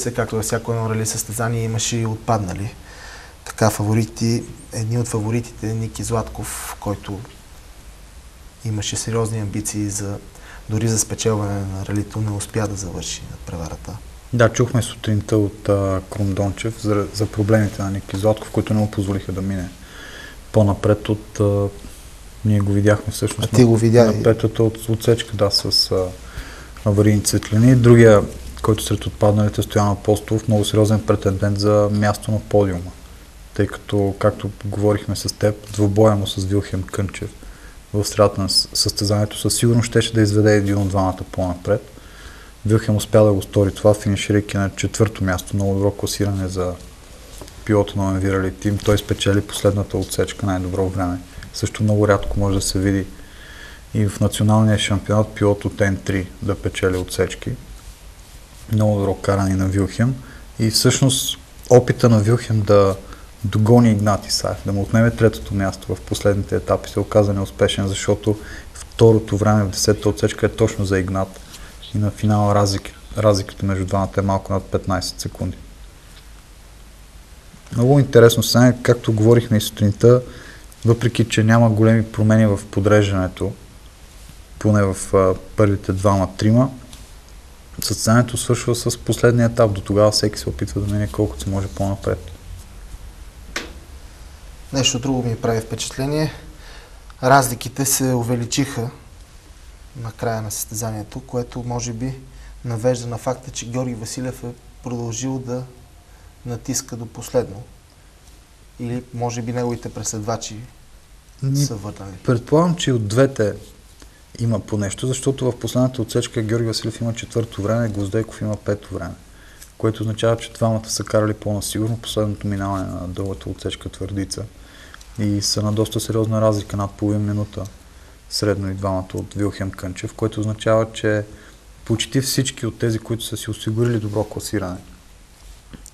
се, както във всяко едно рали състезание, имаше и отпаднали. Така едни от фаворитите, Ники Златков, който имаше сериозни амбиции дори за спечелване на ралито, не успя да завърши надпреварата. Да, чухме сутринта от Крум Дончев за проблемите на Ники Златков, които не му позволиха да мине по-напред от... Ние го видяхме всъщност на петата отсечка, с аварийни светлини. Другия, който сред отпадналите, Стоян Апостолов, много сериозен претендент за място на подиума. Тъй като, както говорихме с теб, двубоя му с Вилхем Кънчев в средата на състезанието със сигурност щеше да изведе един от двамата по-напред. Вилхем успя да го стори това, финиширайки на 4-то място, много добро класиране за пилота на МВ Рали Тим. Той спечели последната отсечка, най-добро време. Също много рядко може да се види и в националния шампионат пилот от N3 да печели отсечки. Много добро каране на Вилхем и всъщност опита на Вилхем да догони Игнат Исаев, да му отнеме третото място в последните етапи се оказа неуспешен, защото второто време в 10-та отсечка е точно за Игнат и на финала разликата между двамата е малко над 15 секунди. Много интересно сега, както говорихме и сутринта, въпреки че няма големи промени в подреждането, поне в първите двама-трима, състезанието свършва с последния етап. До тогава всеки се опитва да мине колкото се може по-напред. Нещо друго ми прави впечатление. Разликите се увеличиха на края на състезанието, което може би навежда на факта, че Георги Василев е продължил да натиска до последно. Или може би неговите преследвачи са върнали. Предполагам, че от двете има по нещо, защото в последната отсечка Георги Василев има 4-то време, Гвоздейков има 5-то време, което означава, че двамата са карали по-насигурно последното минаване на дългата отсечка Твърдица и са на доста сериозна разлика, над половин минута средно и двамата от Вилхем Кънчев, което означава, че почти всички от тези, които са си осигурили добро класиране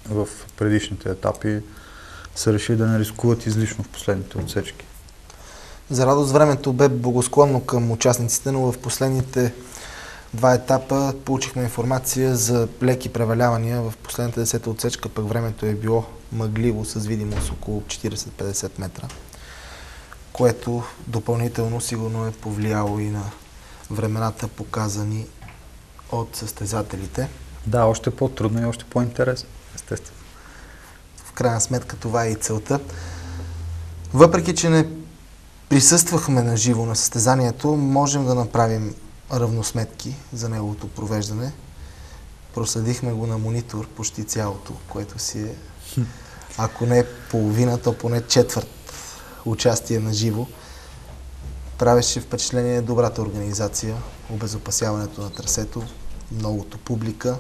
в предишните етапи, са решили да не рискуват излишно в последните отсечки. За радост времето бе благосклонно към участниците, но в последните два етапа получихме информация за леки превалявания. В последната 10-та отсечка пък времето е било мъгливо с видимост около 40-50 метра, което допълнително сигурно е повлияло и на времената, показани от състезателите. Да, още по-трудно и още по-интересно, естествено. В крайна сметка това е и целта. Въпреки че не присъствахме на живо на състезанието, можем да направим равносметки за неговото провеждане. Проследихме го на монитор почти цялото, което си е, ако не половина, то поне четвърт участие на живо. Правеше впечатление добрата организация, обезопасяването на трасето, многото публика.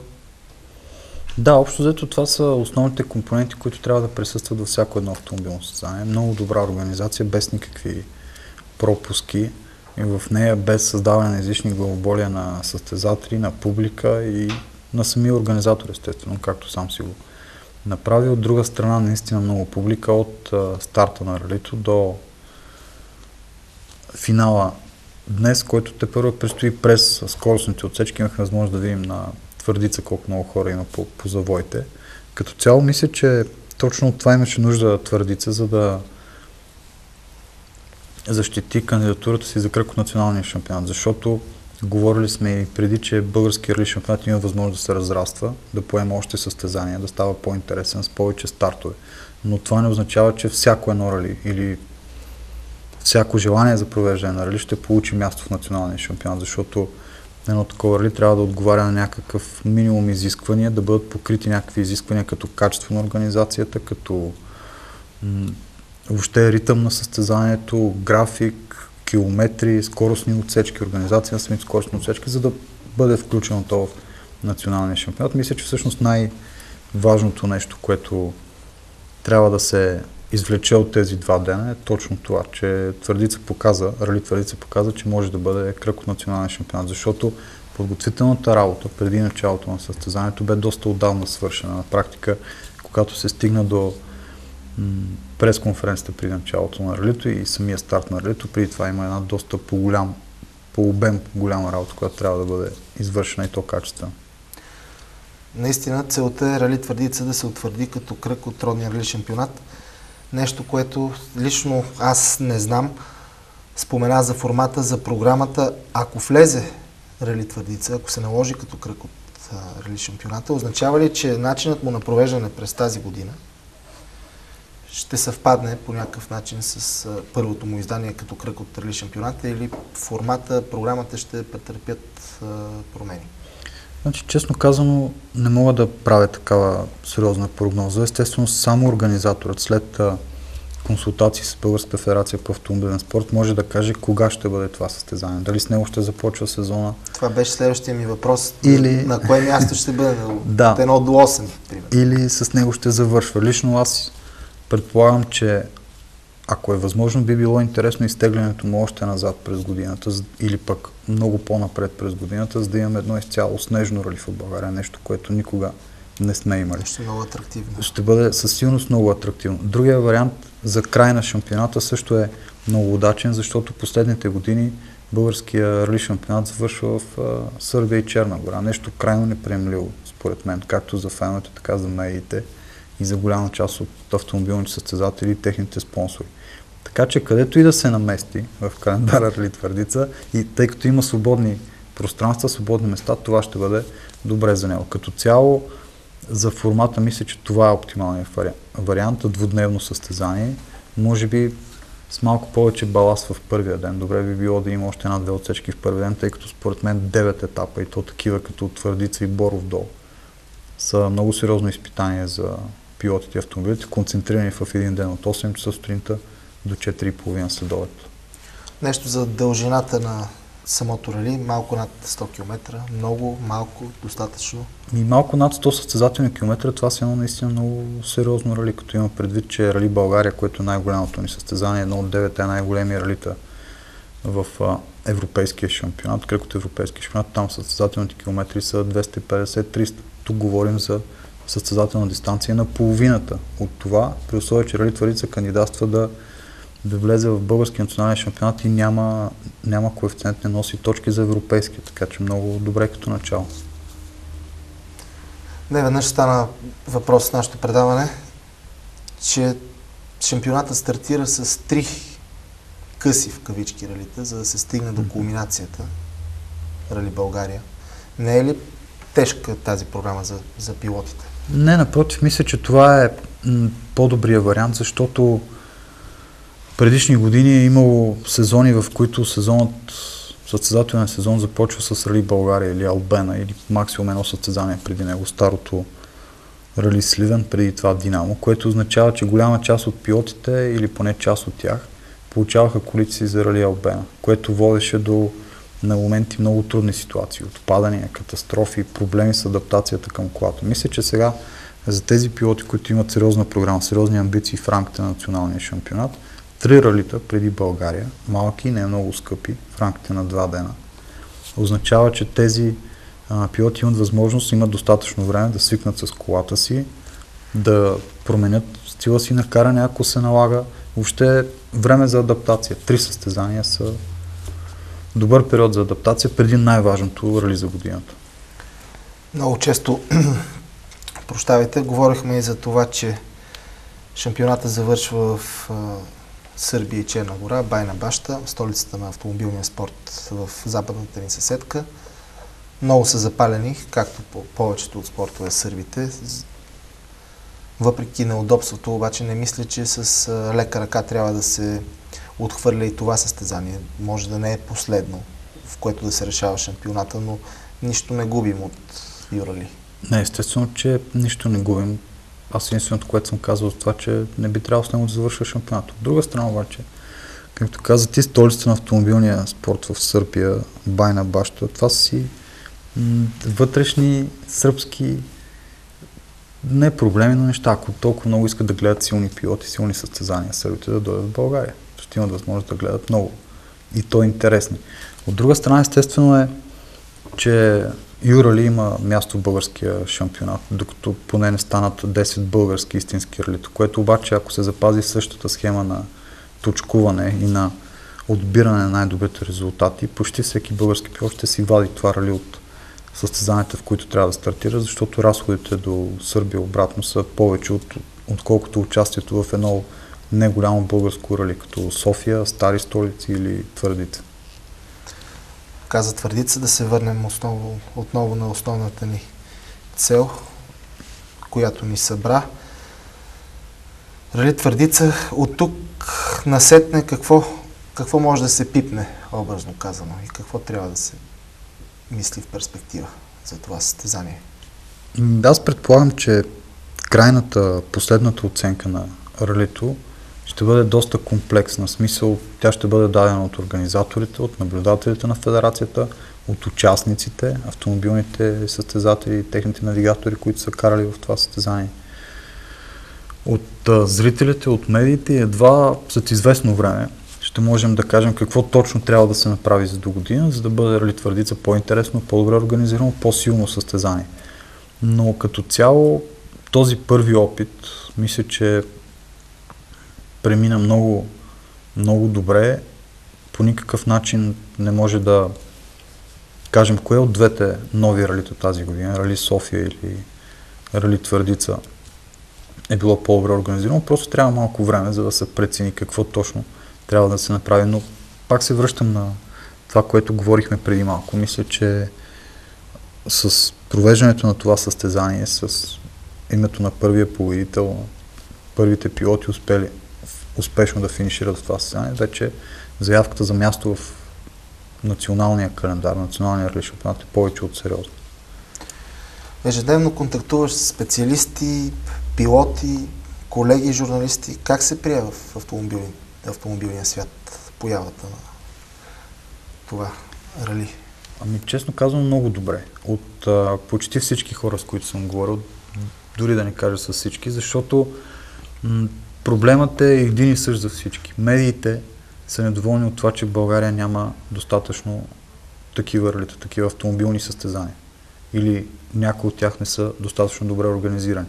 Да, общо взето това са основните компоненти, които трябва да присъстват във всяко едно автомобилно състезание. Много добра организация, без никакви пропуски и в нея без създаване на излишни главоболия на състезатели, на публика и на самия организатор, естествено, както сам си го направи. От друга страна, наистина много публика от старта на ралито до финала днес, който тепърва предстои през скоростните отсечки. Имахме възможност да видим на Твърдица колко много хора има по завоите. Като цяло мисля, че точно от това имаше нужда Твърдица, за да защити кандидатурата си за кръг от националния шампионат, защото говорили сме и преди, че български рали шампионат има възможност да се разраства, да поема още състезания, да става по-интересен с повече стартове. Но това не означава, че всяко едно рали или всяко желание за провеждане на рали ще получи място в националния шампионат, защото едно такова рали трябва да отговаря на някакъв минимум изисквания, да бъдат покрити някакви изисквания като качество на организацията, като въобще ритъм на състезанието, график, километри, скоростни отсечки, организация на самите скоростни отсечки, за да бъде включено това в националния шампионат. Мисля, че всъщност най-важното нещо, което трябва да се извлече от тези два дена е точно това, че рали Твърдица показа, че може да бъде кръг от националния шампионат, защото подготвителната работа преди началото на състезанието бе доста отдавна свършена. На практика, когато се стигна до пресконференцията при началото на ралито и самия старт на ралито, преди това има една доста по обем голяма работа, която трябва да бъде извършена и то качествено. Наистина целта е Рали Твърдица да се утвърди като кръг от родния рали шампионат. Нещо, което лично аз не знам. Спомена за формата, за програмата. Ако влезе Рали Твърдица, ако се наложи като кръг от рали шампионата, означава ли, че начинът му на провеждане през тази година ще съвпадне по някакъв начин с първото му издание като кръг от рали шампионата, или формата, програмата ще претърпят промени? Значи, честно казано, не мога да правя такава сериозна прогноза. Естествено, само организаторът след консултации с Българската федерация по автомобилен спорт може да каже кога ще бъде това състезание. Дали с него ще започва сезона. Това беше следващия ми въпрос. На кое място ще бъде? От 1 до 8, примерно. Или с него ще завършва. Лично аз предполагам, че ако е възможно, би било интересно изтеглянето му още назад през годината, или пък много по-напред през годината, за да имаме едно изцяло снежно рали в България, нещо, което никога не сме имали. Ще е много атрактивно. Ще бъде със сигурност много атрактивно. Другия вариант за край на шампионата също е много удачен, защото последните години българския рали шампионат завършва в Сърбия и Черна гора. Нещо крайно неприемливо, според мен, както за феновете, така за медиите и за голяма част от автомобилните състезатели и техните спонсори. Така че където и да се намести в календара Рали Твърдица, и тъй като има свободни пространства, свободни места, това ще бъде добре за него. Като цяло, за формата мисля, че това е оптималният вариант, двудневно състезание. Може би с малко повече баланс в първия ден. Добре би било да има още една-две отсечки в първия ден, тъй като според мен 9 етапа, и то такива като Твърдица и Боров дол, са много сериозно изпитание за пилотите и автомобилите, концентрирани в един ден от 8 часа сутринта до 4:30 следобед. Нещо за дължината на самото рали, малко над 100 км, много, малко, достатъчно? И малко над 100 състезателни километра, това е едно наистина много сериозно рали, като има предвид, че Рали България, което е най-голямото ни състезание, едно от 9 най-големи ралита в европейския шампионат, кръг от европейския шампионат, там състезателните километри са 250-300. Тук говорим за състезателна дистанция на половината от това, при условие, че Рали Твърдица кандидатства да влезе в българския национален шампионат и няма коефициент, не носи точки за европейския, така че много добре като начало. Не, веднъж стана въпрос в нашето предаване, че шампионата стартира с 3 къси в кавички ралита, за да се стигне до кулминацията Рали България. Не е ли тежка тази програма за пилотите? Не, напротив, мисля, че това е по-добрия вариант, защото предишни години е имало сезони, в които състезателен сезон започва с Рали България или Албена, или максимум едно състезание преди него, старото Рали Сливен, преди това Динамо, което означава, че голяма част от пилотите, или поне част от тях, получаваха колите си за Рали Албена, което водеше до на моменти много трудни ситуации, отпадания, катастрофи, проблеми с адаптацията към колата. Мисля, че сега за тези пилоти, които имат сериозна програма, сериозни амбиции в рамките на националния шампионат, 3 ралита преди България, малки, не много скъпи, в рамките на 2 дена, означава, че тези пилоти имат възможност, имат достатъчно време да свикнат с колата си, да променят стила си на каране, ако се налага. Въобще време за адаптация. 3 състезания са добър период за адаптация преди най-важното рали за годината. Много често, говорихме и за това, че шампионата завършва в Сърбия и Черна гора, Байна Баща, столицата на автомобилния спорт в западната ни съседка. Много са запалени, както по повечето от спортове сърбите. Въпреки неудобството, обаче не мисля, че с лека ръка трябва да се отхвърля и това състезание. Може да не е последно, в което да се решава шампионата, но нищо не губим от Юрали. Не, естествено, че нищо не губим. Аз единственото, което съм казал за това, че не би трябвало с него да завършва шампионата. От друга страна обаче, както каза ти, столицата на автомобилния спорт в Сърбия, Байна Баща, това са си вътрешни сръбски не проблеми, но неща. Ако толкова много искат да гледат силни пилоти, силни състезания, сърбите да дойдат в България. Ще имат възможност да гледат много. И то интересни. От друга страна, естествено е, че Юрали има място в българския шампионат, докато поне не станат 10 български истински ралита, което обаче, ако се запази същата схема на точкуване и на отбиране на най-добрите резултати, почти всеки български пилот ще си вади това рали от състезанията, в които трябва да стартира, защото разходите до Сърбия обратно са повече отколкото участието в едно неголямо българско рали, като София, Стари столици или Твърдица. Каза Твърдица, да се върнем отново на основната ни цел, която ни събра. Рали Твърдица, от тук насетне какво може да се пипне, образно казано, и какво трябва да се мисли в перспектива за това състезание? Аз предполагам, че последната оценка на ралито ще бъде доста комплексна. В смисъл, тя ще бъде дадена от организаторите, от наблюдателите на федерацията, от участниците, автомобилните състезатели и техните навигатори, които са карали в това състезание. От зрителите, от медиите, едва след известно време ще можем да кажем какво точно трябва да се направи за до година, за да бъде Рали Твърдица по-интересно, по-добре организирано, по-силно състезание. Но като цяло този първи опит, мисля, че премина много, много добре. По никакъв начин не може да кажем кое от двете нови ралита тази година, Рали София или Рали Твърдица, е било по-добре организирано. Просто трябва малко време, за да се прецени какво точно трябва да се направи. Но пак се връщам на това, което говорихме преди малко. Мисля, че с провеждането на това състезание, с името на първия победител, първите пилоти успели успешно да финишират в това състезание, вече заявката за място в националния календар, националния рали шампионат е повече от сериозно. Ежедневно контактуваш с специалисти, пилоти, колеги, журналисти. Как се прие в автомобилния свят появата на това рали? Честно казвам, много добре. От почти всички хора, с които съм говорил, дори да не кажа с всички, защото проблемът е един и същ за всички. Медиите са недоволни от това, че в България няма достатъчно такива ралита, такива автомобилни състезания. Или някои от тях не са достатъчно добре организирани.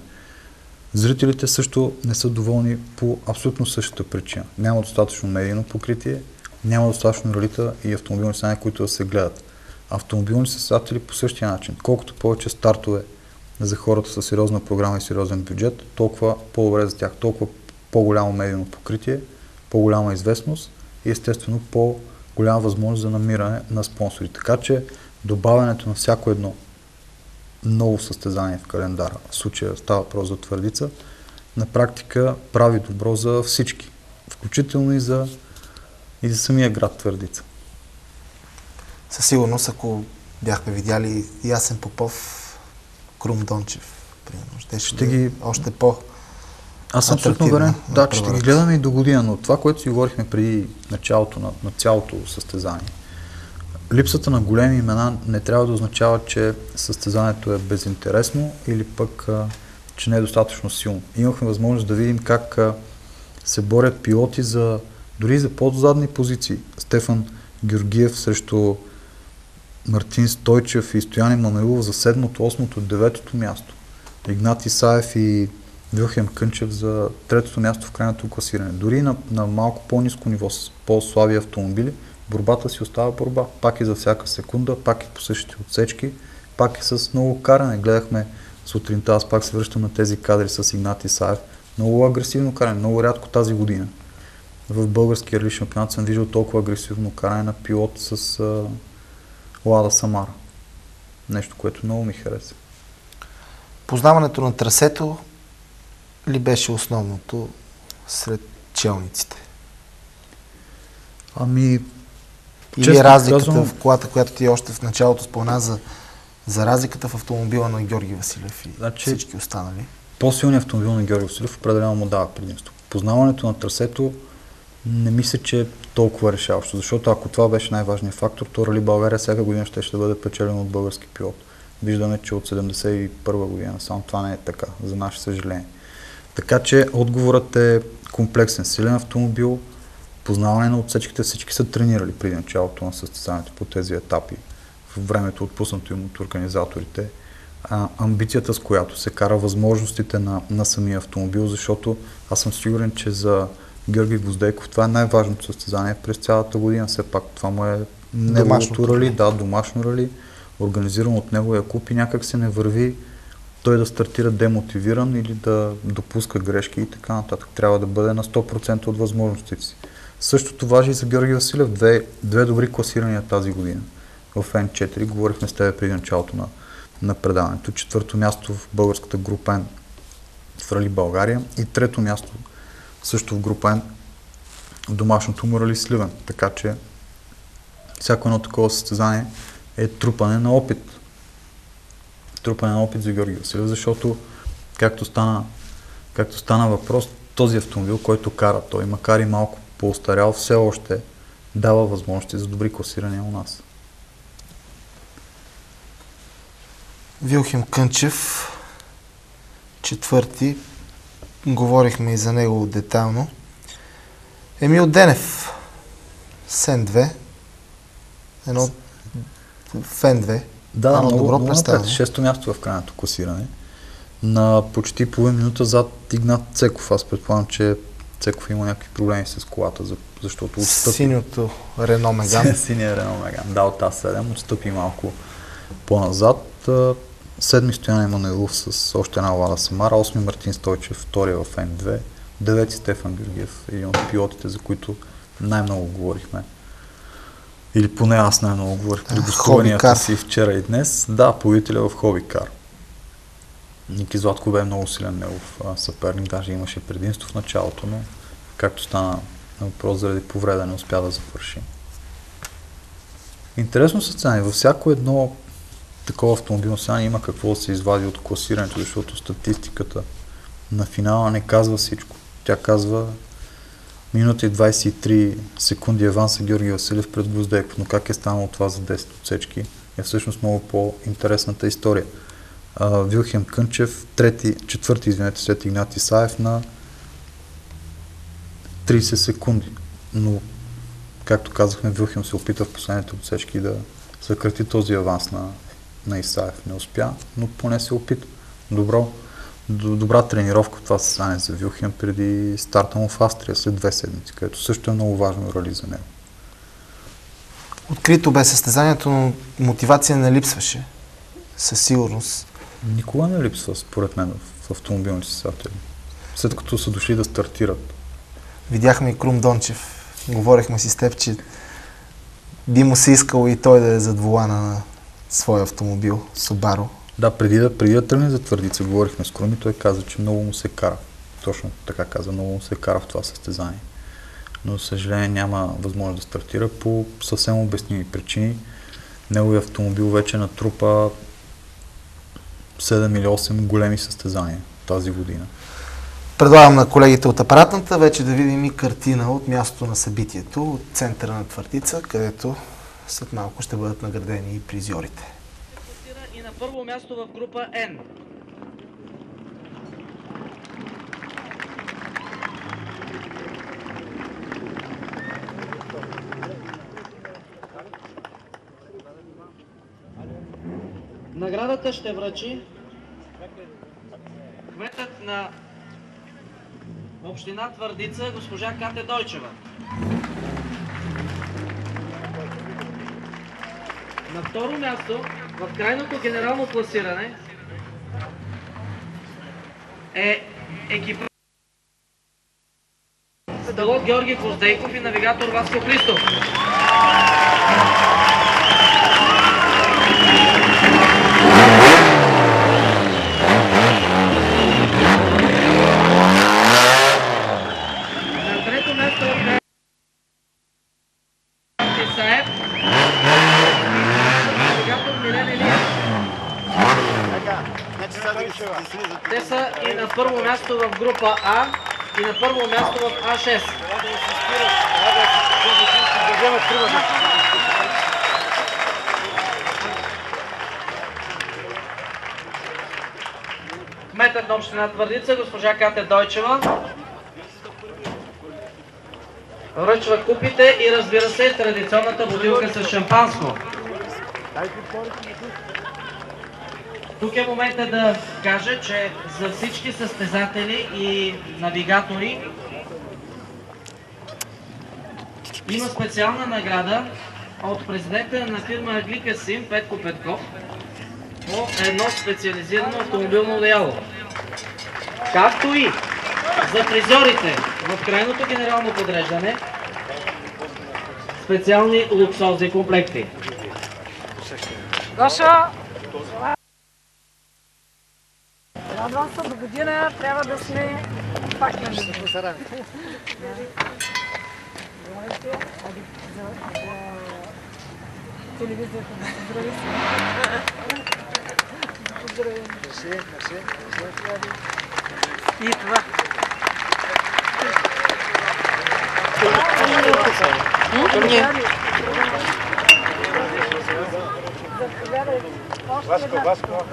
Зрителите също не са доволни по абсолютно същата причина. Няма достатъчно медийно покритие, няма достатъчно ралита и автомобилни състезания, които да се гледат. Автомобилни състезатели по същия начин. Колкото повече стартове за хората с сериозна програма и сериозен бюджет, толкова по-добре за тях, толкова по-голямо медийно покритие, по-голяма известност и естествено по-голяма възможност за намиране на спонсори. Така че добавянето на всяко едно ново състезание в календара, в случая става въпрос за Твърдица, на практика прави добро за всички, включително и за самия град Твърдица. Със сигурност, ако бяхме видяли Ясен Попов, Крум Дончев, примерно, ще ги още Аз съм абсолютно уверен, че ще ги гледаме и до година, но това, което си говорихме преди началото на цялото състезание, липсата на големи имена не трябва да означава, че състезанието е безинтересно или пък, че не е достатъчно силно. Имахме възможност да видим как се борят пилоти дори за по-задни позиции. Стефан Георгиев срещу Мартин Стойчев и Стоян Мануилов за 7-то, 8-то, 9-то място. Игнат Исаев и Вилхем Кънчев за 3-то място в крайното класиране. Дори на малко по-ниско ниво, с по-слаби автомобили, борбата си остава борба. Пак и за всяка секунда, пак и по същите отсечки, пак и с много каране. Гледахме сутринта, аз пак се връщам на тези кадри с Игнат Исаев. Много агресивно каране, много рядко тази година. В българския рали шампионат съм виждал толкова агресивно каране на пилот с Лада Самара. Нещо, което много ми хареса. Познаването на трасето ли беше основното сред челниците? Или разликата в колата, която ти още в началото спомена за разликата в автомобила на Георги Василев и всички останали? По-силният автомобил на Георги Василев определено му дава предимство. Познаването на трасето не мисля, че е толкова решаващо, защото ако това беше най-важният фактор, то Рали България всяка година ще бъде печелено от български пилот. Виждаме, че от 1971 година само това не е така, за наше съжаление. Така че отговорът е комплексен. Силен автомобил, познаване на отсечките, всички са тренирали преди началото на състезанието по тези етапи. В времето отпуснато им от организаторите. Амбицията, с която се кара, възможностите на самия автомобил, защото аз съм сигурен, че за Георги Гвоздейков това е най-важното състезание през цялата година. Все пак това му е неговото рали, домашно рали. организирано от неговия клуб и някак се не върви той да стартира демотивиран или да допуска грешки и така нататък. Трябва да бъде на 100% от възможностите си. Същото важи и за Георги Василев. Две добри класирания тази година. В N4 говорихме с тебе преди началото на предаването. 4-то място в българската група N в Рали България и 3-то място също в група N в домашното му Рали Сливен. Така че всяко едно такова състезание е трупане на опит. Трупане на опит за Георги Василев, защото както стана въпрос, този автомобил, който кара той, макар и малко по-остарял, все още дава възможности за добри класирания у нас. Вилхем Кънчев, 4-ти, говорихме и за него детайлно. Емил Денев, Сен-2, едно Фен-2. Да, много добро представяне. 6-то място в крайното класиране. На почти половин минута зад Игнат Цеков. Аз предполагам, че Цеков има някакви проблеми с колата, защото отстъпи. Синьото Рено Меган. Синия Рено Меган. Да, от А7 отстъпи малко по-назад. 7-ми Стоян Емануилов с още една Лада Самара, 8-ми Мартин Стойчев, втория в Н2, 9-ти Стефан Георгиев, един от пилотите, за които най-много говорихме. Или поне аз най-много говорих при гостуванията си вчера и днес. Да, победителя в Хобикар. Ники Златко бе много силен негов съперник, даже имаше предимство в началото, но както стана въпрос заради повреда, не успя да завърши. Интересно състезание. Във всяко едно такова автомобилно състезание има какво да се извади от класирането, защото статистиката на финала не казва всичко. Тя казва минута и 23 секунди аванса Георги Василев пред Гвоздейков, но как е станало това за 10 отсечки е всъщност много по-интересната история. Вилхем Кънчев, четвърти след Игнат Исаев на 30 секунди. Но, както казахме, Вилхем се опита в последните отсечки да съкрати този аванс на Исаев. Не успя, но поне се опита. Добра тренировка това се стане за Вилхем преди старта му в Австрия след 2 седмици, където също е много важно рали за него. Открито бе състезанието, но мотивация не липсваше. Със сигурност. Никога не липсва, според мен, в автомобилните състезатели. След като са дошли да стартират. Видяхме и Крум Дончев. Говорихме си с теб, че би му се искало и той да е зад волана на своя автомобил, Subaru. Да, преди да тръгне за Твърдица, говорихме с Крум и той каза, че много му се кара. Точно така каза, много му се кара в това състезание. Но, за съжаление, няма възможност да стартира по съвсем обясними причини. Неговият автомобил вече натрупа 7 или 8 големи състезания тази година. Предлагам на колегите от апаратната вече да видим и картина от мястото на събитието, от центъра на Твърдица, където след малко ще бъдат наградени и призьорите. И на първо място в група N. Наградата ще връчи кметът на община Твърдица, госпожа Катя Дойчева. На второ място в крайното генерално класиране е екипът пилот Георги Гвоздейков и навигатор Васко Христов. На трето място е Исаев, навигатор Милен Илиев. Те са и на първо място в група А и на първо място в А6. Кметът на община Твърдица, госпожа Катя Дойчева, връчва купите и, разбира се, традиционната бутилка с шампанско. Тук е момента да кажа, че за всички състезатели и навигатори има специална награда от президента на фирма Гликасим Петко Петков по едно специализирано автомобилно одеяло. Както и за фризьорите в крайното генерално подреждане специални луксозни комплекти. Гоша! Радвам се, до година трябва да сме пак на живо. Телевизията да поздрави се. И това. Васко.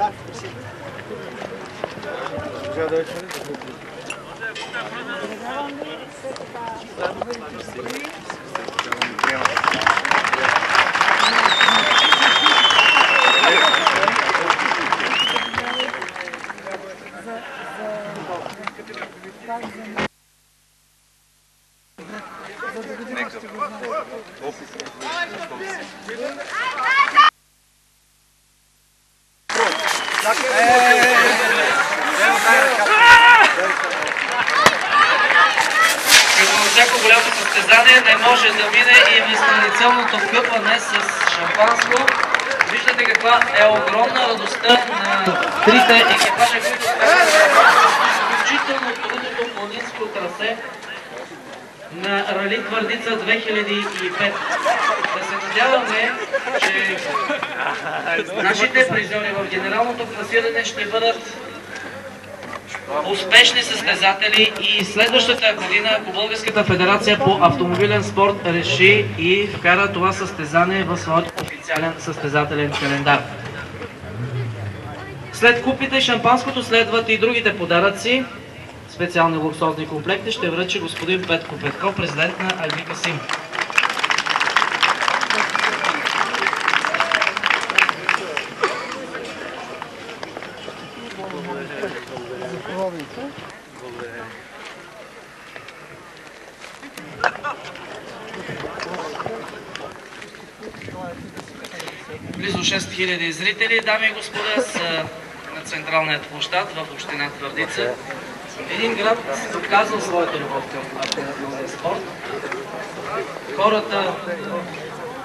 Всяко голямо състезание не може да мине и безтрадиционното вкъпване с шампанско. Виждате каква е огромна радостта на трите екипажа, които стават изключително трудното планинско трасе на Рали Твърдица 2005. Да се надяваме, че нашите призьори в генералното класиране ще бъдат успешни състезатели и следващата година, ако Българската федерация по автомобилен спорт реши и вкара това състезание в своят официален състезателен календар. След купите и шампанското следват и другите подаръци. Специални луксозни комплекти ще връчи господин Петко Петков, президент на Гликасим. Близо 6000 зрители, дами и господа, са на централният площад в община Твърдица. Един град доказал своята любов към автомобилния спорт. Хората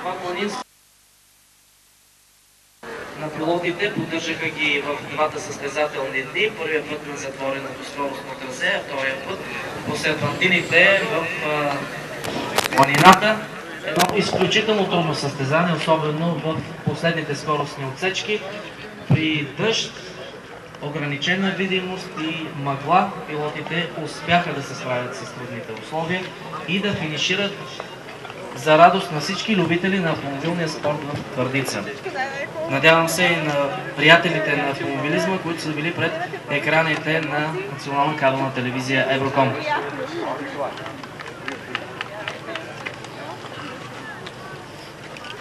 в планинско на пилотите поддържаха ги в двата състезателни дни. Първият път на затвореното скоростно трасе, а втория път по серпантините в планината. Едно изключително трудно състезание, особено в последните скоростни отсечки. При дъжд, ограничена видимост и мъгла, пилотите успяха да се справят с трудните условия и да финишират за радост на всички любители на автомобилния спорт в Твърдица. Надявам се и на приятелите на автомобилизма, които са били пред екраните на национална кабелна телевизия Евроком.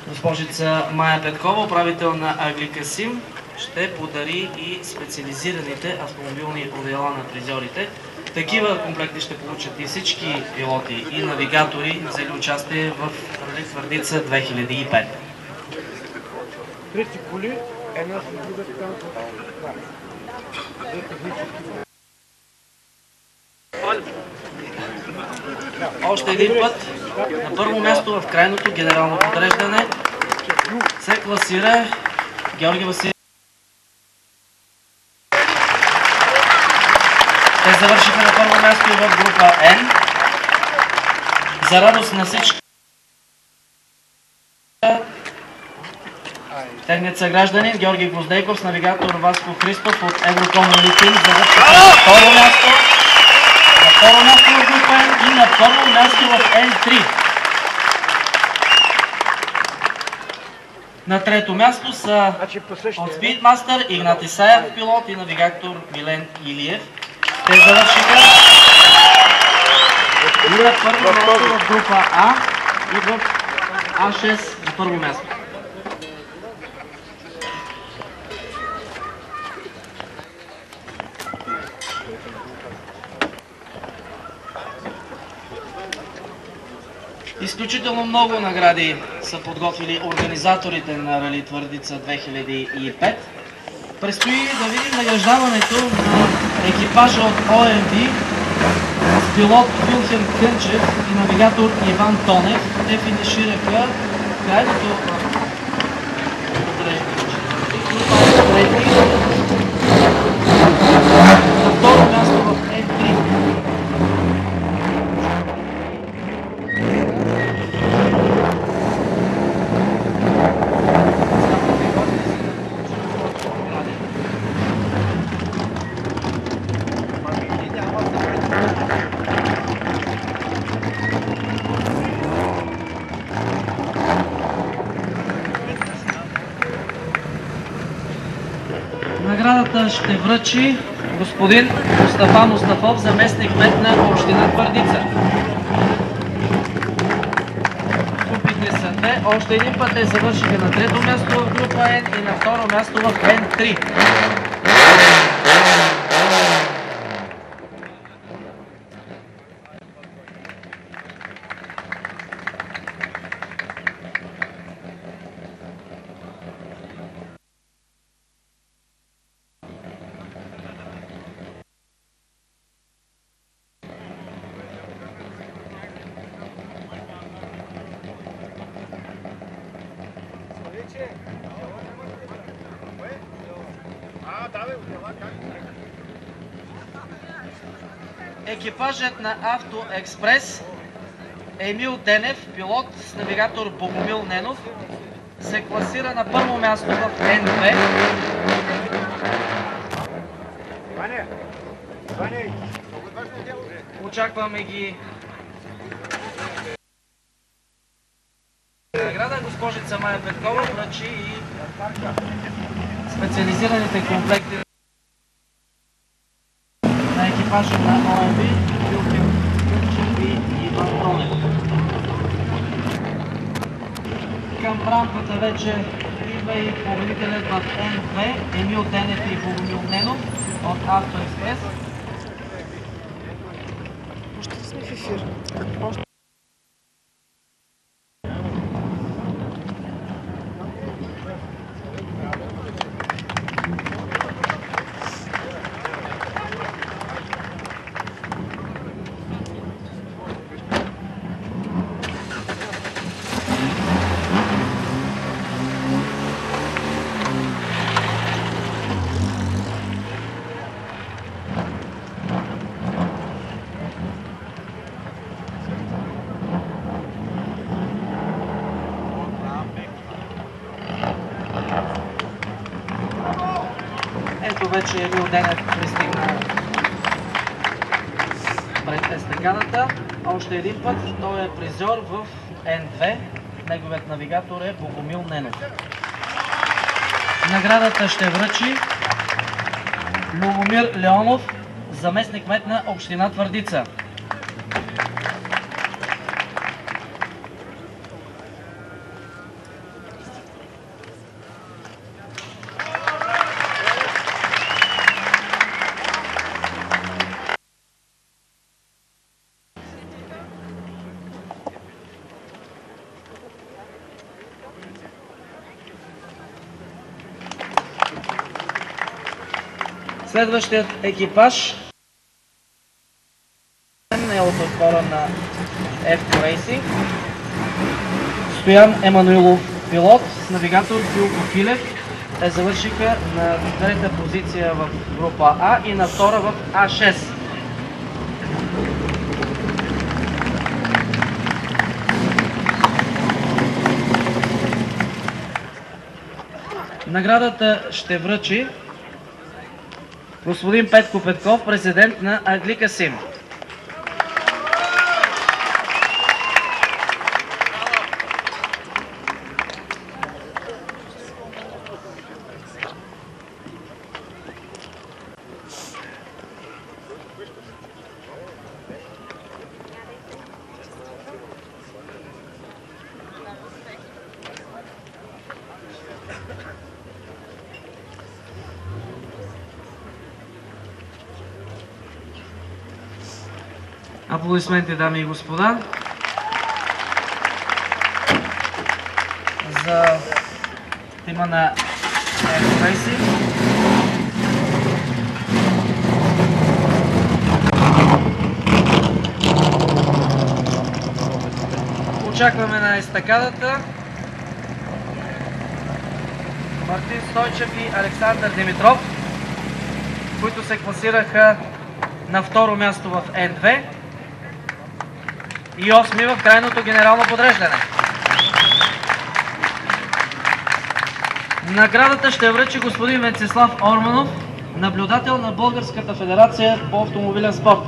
Госпожица Мая Петкова, управител на Гликасим, ще подари и специализираните автомобилни одеяла на призьорите. Такива комплекти ще получат и всички пилоти и навигатори, взели участие в Рали Твърдица 2005. Трети коли, една с друга там. Още един път, на първо място в крайното генерално подреждане се класира Георги Василев. Те завършиха на първо място и в група N. За радост на всички техният съгражданин Георги Гвоздейков с навигатор Васко Христов от Евроком Литин завършиха на второ място. На второ място в група N и на първо място в N3. На трето място са от Speedmaster Игнат Исаев, пилот и навигатор Милен Илиев. Те завършиха и на първо място в група А и в А6 на първо място. Изключително много награди са подготвили организаторите на Рали Твърдица 2005. Предстои да видим награждаването на екипажа от ОМВ с пилот Вилхем Кънчев и навигатор Иван Тонев. Те финишираха крайното на второ място в N3. Наградата ще връчи господин Мустафа Мустафов, заместник-кмет на община Твърдица. Групите са две. Още един път те завършиха на трето място в група N и на второ място в N3. Екипажът на Автоекспрес Емил Денев, пилот с навигатор Богомил Ненов, се класира на първо място в N2. Очакваме ги. Награда госпожица Майя Петкова връчи и специализираните комплекти на екипажа на ОМВ Вилхем Кънчев и Иван Тонев. Към рампата вече идва и победителят в N2 Емил Денев и Богомил Ненов от Автоекспрес. Още сме в ефир. Ето вече Емил Денев пристигна пред естакадата. Още един път той е призор в N2. Неговият навигатор е Богомил Ненов. Наградата ще връчи Любомир Леонов, заместник-кмет на община Твърдица. Следващият екипаж е от отбора на F2 Racing. Стоян Емануилов, пилот с навигатор Филко Филев. Те завършиха на трета позиция в група А и на втора в А6. Наградата ще връчи господин Петко Петков, президент на Агликасим. Аплодисменти, дами и господа. за тима на Рейсинг. Очакваме на естакадата Мартин Стойчев и Александър Димитров, които се класираха на второ място в N2 и 8 в крайното генерално подреждане. Наградата ще връчи господин Венцислав Орманов, наблюдател на Българската федерация по автомобилен спорт.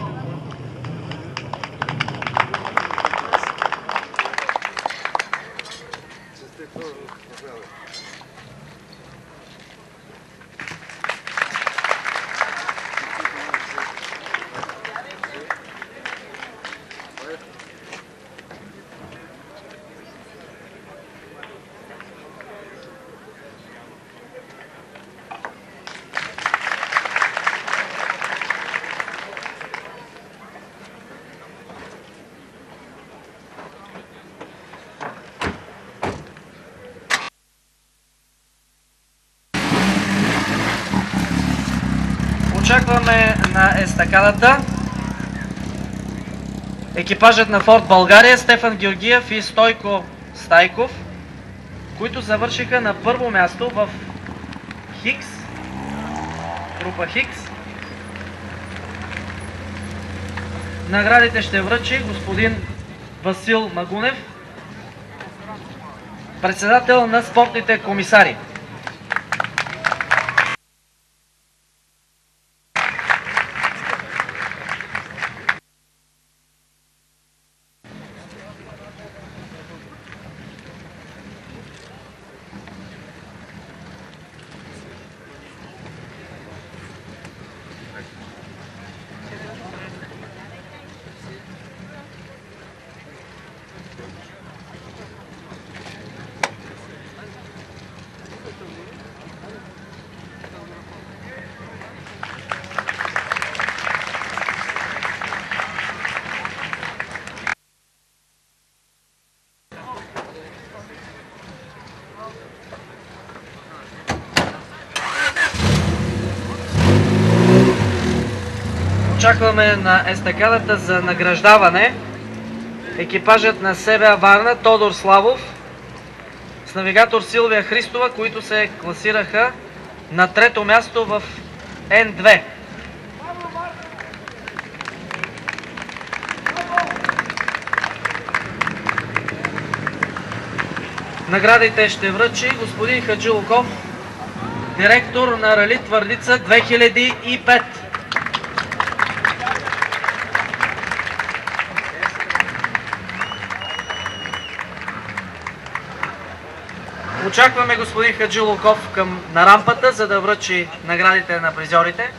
Очакваме на естакадата екипажът на Форд България Стефан Георгиев и Стойко Стайков, които завършиха на първо място в Хикс, група Хикс. Наградите ще връчи господин Васил Магунев, председател на спортните комисари. Очакваме на естакадата за награждаване екипажът на СБА Варна Тодор Славов с навигатор Силвия Христова, които се класираха на трето място в N2. Наградите ще връчи господин Хаджи Луков, директор на Рали Твърдица 2005. Очакваме господин Хаджи Луков на рампата, за да връчи наградите на призьорите.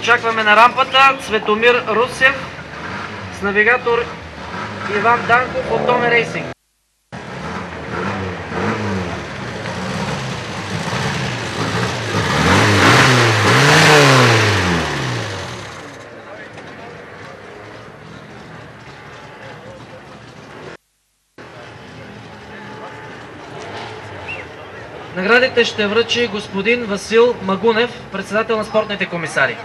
Очакваме на рампата Цветомир Русев с навигатор Иван Данков от Томе Рейсинг. Наградите ще връчи господин Васил Магунев, председател на спортните комисари.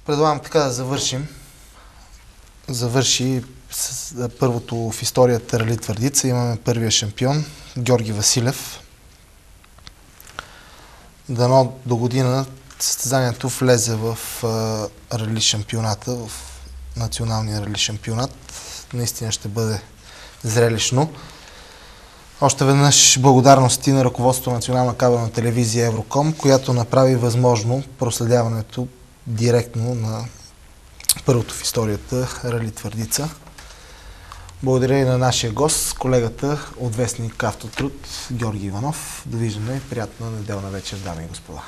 предлагам така да завърши първото в историята Рали Твърдица. Имаме първия шампион, Георги Василев. Дано до година състезанието влезе в рали шампионата, в националния рали шампионат. Наистина ще бъде зрелищно. Още веднъж благодарности на ръководството на Национална кабелна телевизия Евроком, която направи възможно проследяването директно на първото в историята Рали Твърдица. Благодаря и на нашия гост, колегата от вестник Автотруд Георги Иванов. Довиждане, приятна неделна вечер, дами и господа.